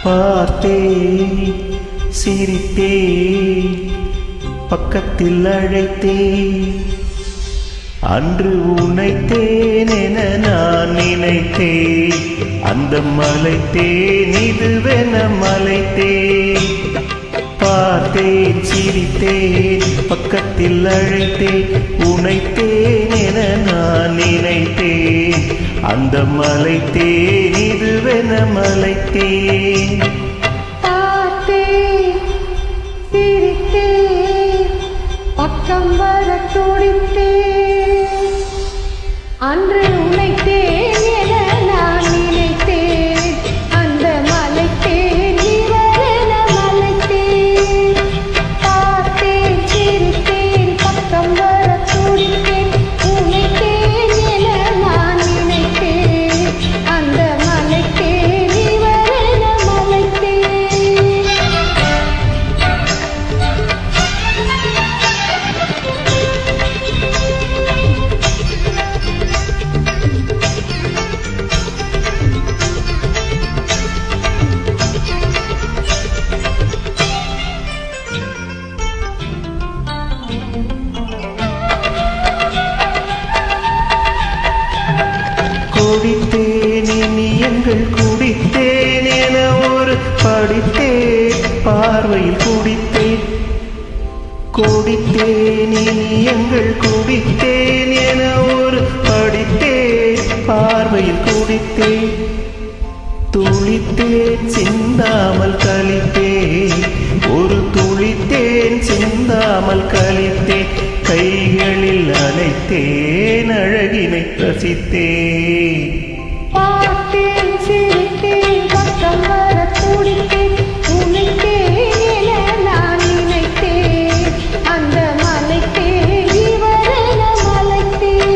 பார்த்தேன் சிரித்தேன் பக்கத்தில் அழைத்தேன் அன்று உனைத்தேன் என நான் நினைத்தேன் அந்த மலைத்தேன் இதுவென மலைத்தேன் பார்த்தேன் சிரித்தேன் பக்கத்தில் அழைத்தேன் உனைத்தேன் என நான் நினைத்தேன் அந்த மலைத்தேன் இதுவென மலைத்தேன் பார்த்தேன் சிரித்தேன் பக்கம் வர துடித்தேன் அன்று உனைத்தேன் என நான் நினைத்தேன் அந்த மலைத்தேன் இவரென மலைத்தேன் பார்த்தேன் சிரித்தேன் பக்கம் வர துடித்தேன் உனைத்தேன் என நான் நினைத்தேன் அந்த மலைத்தேன் இவரென மலைத்தேன் குடித்தேன் இனி எங்கள் குடித்தேன் என ஒரு படித்தேன் பார்வையில் குடித்தேன் குடித்தேன் இனி எங்கள் குடித்தேன் என ஒரு படித்தேன் பார்வையில் குடித்தேன் துளித்தேன் சிந்தாமல் கழித்தேன் ஒரு துளித்தேன் சிந்தாமல் கழித்தேன் கைகளில் அணைத்தேன் அழகினை ரசித்தேன் பார்த்தேன் சிரித்தேன் பக்கம் வர துடித்தேன் உனைத்தேன் என நான் நினைத்தேன் அந்த மலைத்தேன் இவரென மலைத்தேன்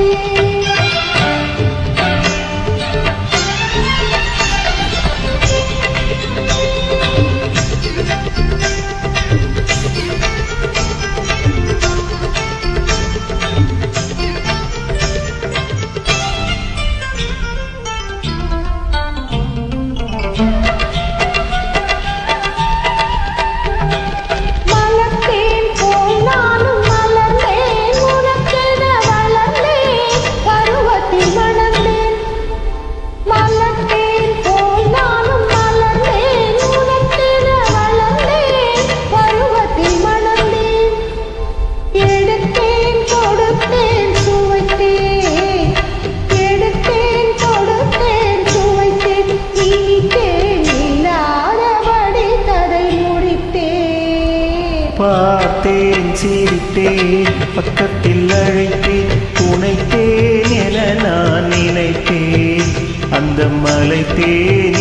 மலர்த்தேன் போல் நானும் மலர்ந்தேன் உனக்கென வளர்ந்தேன் பருவத்தில் மணந்தேன் மலர்த்தேன் போல் நானும் மலர்ந்தேன் உனக்கென வளர்ந்தேன் பருவத்தில் மணந்தேன் எடுத்தேன் கொடுத்தேன் சுவைத்தேன் எடுத்தேன் கொடுத்தேன் சுவைத்தேன் இனித்தேன் இல்லாதபடி கதை முடித்தேன் பார்த்தேன் சிரித்தேன் பக்கத்தில் அழைத்தேன் உனைத்தேன் என நான் நினைத்தேன் அந்த மலைத்தேன்